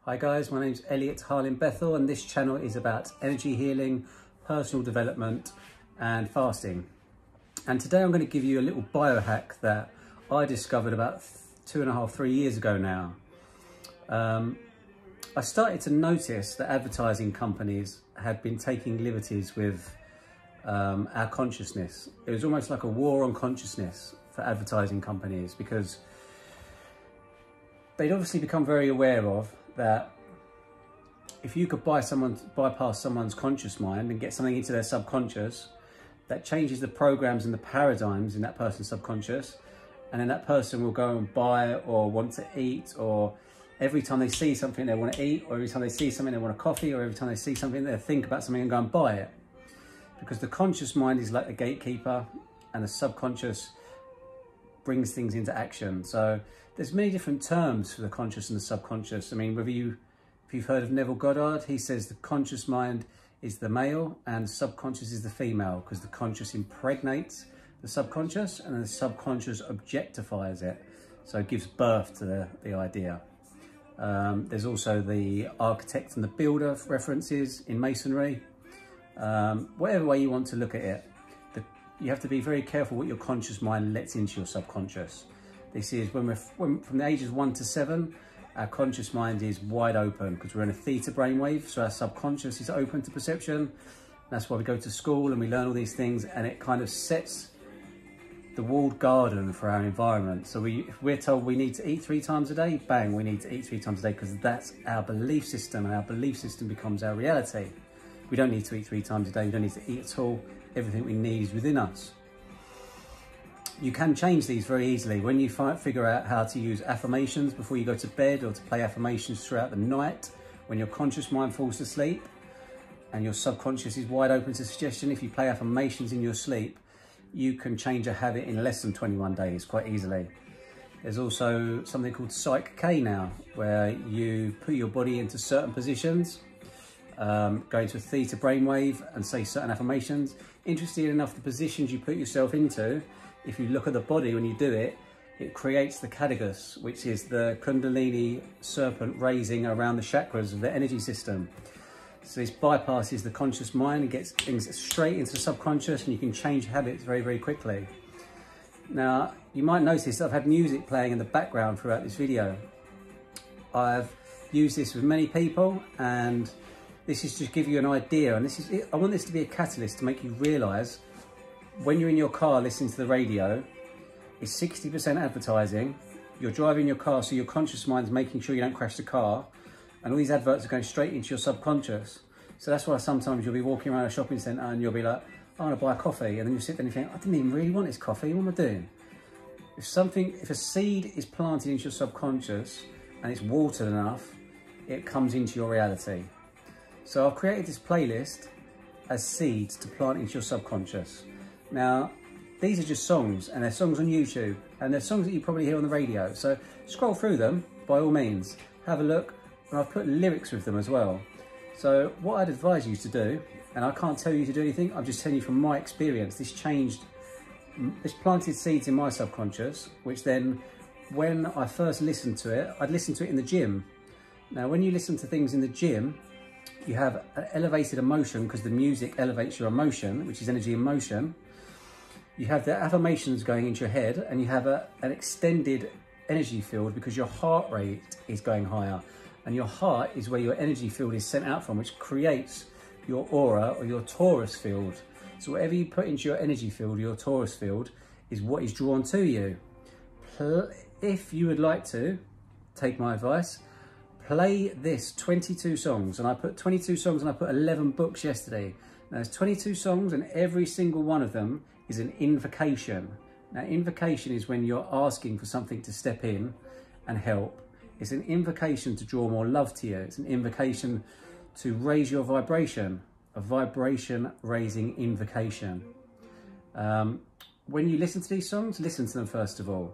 Hi guys, my name's Elliot Harlin Bethel and this channel is about energy healing, personal development and fasting. And today I'm going to give you a little biohack that I discovered about 2.5–3 years ago now. I started to notice that advertising companies had been taking liberties with our consciousness. It was almost like a war on consciousness for advertising companies, because they'd obviously become very aware of that if you could bypass someone's conscious mind and get something into their subconscious, that changes the programs and the paradigms in that person's subconscious, and then that person will go and buy or want to eat, or every time they see something they want to eat, or every time they see something they want a coffee, or every time they see something they think about something and go and buy it. Because the conscious mind is like the gatekeeper and the subconscious brings things into action. So there's many different terms for the conscious and the subconscious. I mean, if you've heard of Neville Goddard, he says the conscious mind is the male and the subconscious is the female, because the conscious impregnates the subconscious and then the subconscious objectifies it. So it gives birth to the idea. There's also the architect and the builder references in masonry. Whatever way you want to look at it, you have to be very careful what your conscious mind lets into your subconscious. This is when from the ages 1 to 7, our conscious mind is wide open because we're in a theta brainwave, so our subconscious is open to perception. That's why we go to school and we learn all these things, and it kind of sets the walled garden for our environment. So if we're told we need to eat 3 times a day, bang, we need to eat 3 times a day, because that's our belief system, and our belief system becomes our reality. We don't need to eat 3 times a day, we don't need to eat at all. Everything we need is within us. You can change these very easily when you figure out how to use affirmations before you go to bed, or to play affirmations throughout the night when your conscious mind falls to sleep and your subconscious is wide open to suggestion. If you play affirmations in your sleep, you can change a habit in less than 21 days quite easily. There's also something called Psych K now, where you put your body into certain positions, go into a theta brainwave and say certain affirmations. Interesting enough, the positions you put yourself into, if you look at the body when you do it, it creates the Pythagorus, which is the Kundalini serpent raising around the chakras of the energy system. So this bypasses the conscious mind and gets things straight into the subconscious, and you can change habits very, very quickly. Now, you might notice that I've had music playing in the background throughout this video. I've used this with many people, and this is just to give you an idea. And I want this to be a catalyst to make you realise, when you're in your car listening to the radio, it's 60% advertising. You're driving your car, so your conscious mind's making sure you don't crash the car, and all these adverts are going straight into your subconscious. So that's why sometimes you'll be walking around a shopping centre and you'll be like, I want to buy a coffee, and then you sit there and you think, I didn't even really want this coffee, what am I doing? If a seed is planted into your subconscious and it's watered enough, it comes into your reality. So I've created this playlist as seeds to plant into your subconscious. Now, these are just songs, and they're songs on YouTube, and they're songs that you probably hear on the radio. So scroll through them, by all means, have a look, and I've put lyrics with them as well. So what I'd advise you to do, and I can't tell you to do anything, I'm just telling you from my experience, this planted seeds in my subconscious, which then, when I first listened to it, I'd listen to it in the gym. Now, when you listen to things in the gym, you have an elevated emotion, because the music elevates your emotion, which is energy in motion. You have the affirmations going into your head, and you have an extended energy field, because your heart rate is going higher, and your heart is where your energy field is sent out from, which creates your aura or your torus field. So whatever you put into your energy field, your torus field, is what is drawn to you. If you would like to take my advice, play this 22 songs, and I put 22 songs and I put 11 books yesterday. Now, there's 22 songs, and every single one of them is an invocation. Now, invocation is when you're asking for something to step in and help. It's an invocation to draw more love to you. It's an invocation to raise your vibration, a vibration raising invocation. When you listen to these songs, listen to them first of all.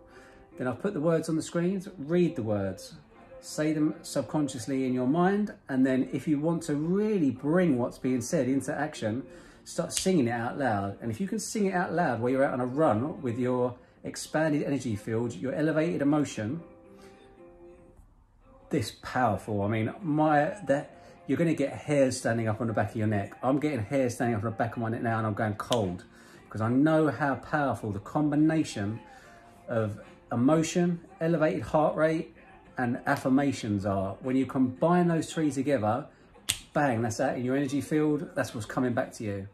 Then I've put the words on the screens, read the words, say them subconsciously in your mind, and then if you want to really bring what's being said into action, start singing it out loud. And if you can sing it out loud while you're out on a run with your expanded energy field, your elevated emotion, this powerful. I mean, you're going to get hairs standing up on the back of your neck. I'm getting hairs standing up on the back of my neck now, and I'm going cold because I know how powerful the combination of emotion, elevated heart rate, and affirmations are. When you combine those three together, bang, that's out in your energy field. That's what's coming back to you.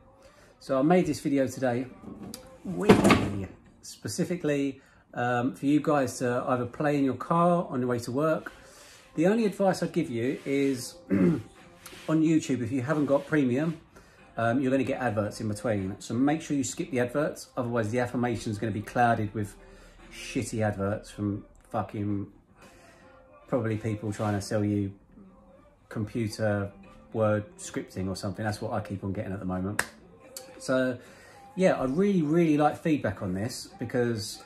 So I made this video today specifically for you guys to either play in your car on your way to work. The only advice I'd give you is on YouTube, if you haven't got premium, you're going to get adverts in between. So make sure you skip the adverts. Otherwise the affirmation is going to be clouded with shitty adverts from fucking probably people trying to sell you computer word scripting or something. That's what I keep on getting at the moment. So yeah, I really like feedback on this because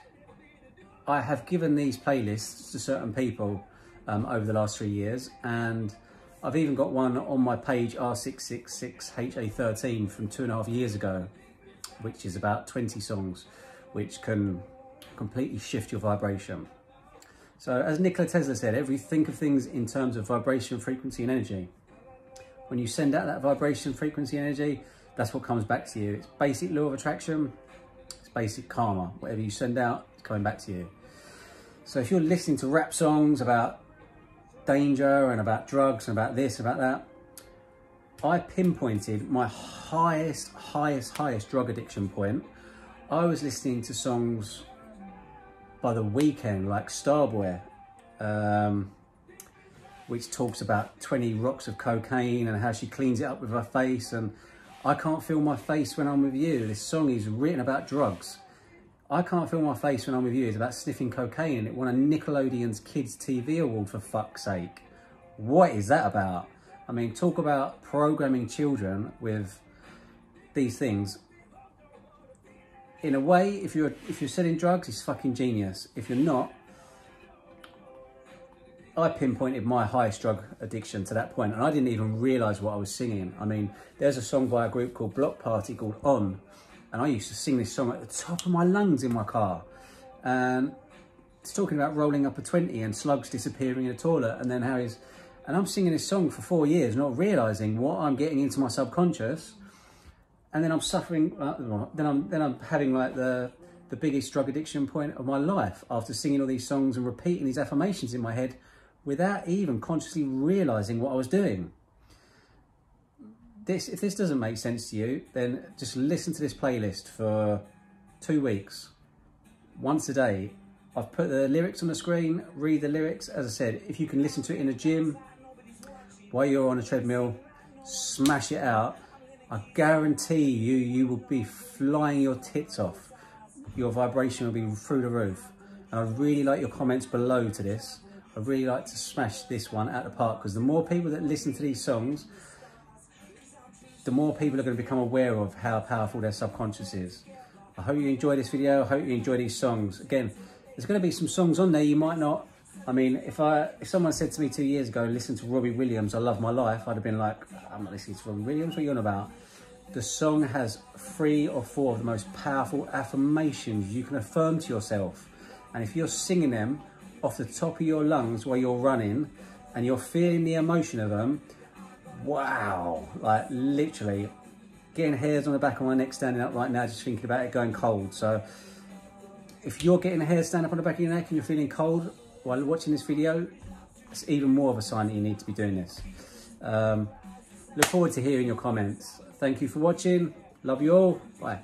I have given these playlists to certain people over the last 3 years, and I've even got one on my page R666HA13 from 2.5 years ago, which is about 20 songs which can completely shift your vibration. So as Nikola Tesla said, think of things in terms of vibration, frequency and energy. When you send out that vibration, frequency and energy, that's what comes back to you. It's basic law of attraction, it's basic karma. Whatever you send out, it's coming back to you. So if you're listening to rap songs about danger and about drugs and about this, about that, I pinpointed my highest drug addiction point. I was listening to songs by The Weeknd, like Starboy, which talks about 20 rocks of cocaine and how she cleans it up with her face, and I can't feel my face when I'm with you. This song is written about drugs. I can't feel my face when I'm with you. It's about sniffing cocaine, and it won a Nickelodeon's Kids TV Award, for fuck's sake. What is that about? I mean, talk about programming children with these things. In a way, if you're selling drugs, it's fucking genius. If you're not, I pinpointed my highest drug addiction to that point, and I didn't even realise what I was singing. I mean, there's a song by a group called Block Party called On, and I used to sing this song at the top of my lungs in my car. And it's talking about rolling up a 20 and slugs disappearing in a toilet, and then how he's... And I'm singing this song for 4 years, not realising what I'm getting into my subconscious. And then I'm suffering, then I'm having like the biggest drug addiction point of my life after singing all these songs and repeating these affirmations in my head without even consciously realising what I was doing. If this doesn't make sense to you, then just listen to this playlist for 2 weeks, once a day. I've put the lyrics on the screen, read the lyrics. As I said, if you can listen to it in the gym, while you're on a treadmill, smash it out. I guarantee you will be flying your tits off. Your vibration will be through the roof. And I'd really like your comments below to this. I'd really like to smash this one out the park, because the more people that listen to these songs, the more people are going to become aware of how powerful their subconscious is. I hope you enjoy this video. I hope you enjoy these songs. Again, there's going to be some songs on there you might not... I mean, if someone said to me 2 years ago, listen to Robbie Williams, I Love My Life, I'd have been like, I'm not listening to Robbie Williams, what are you on about? The song has 3 or 4 of the most powerful affirmations you can affirm to yourself. And if you're singing them off the top of your lungs while you're running and you're feeling the emotion of them, wow, like literally getting hairs on the back of my neck standing up right now just thinking about it, going cold. So if you're getting hairs standing up on the back of your neck and you're feeling cold while watching this video, it's even more of a sign that you need to be doing this. Look forward to hearing your comments. Thank you for watching. Love you all. Bye.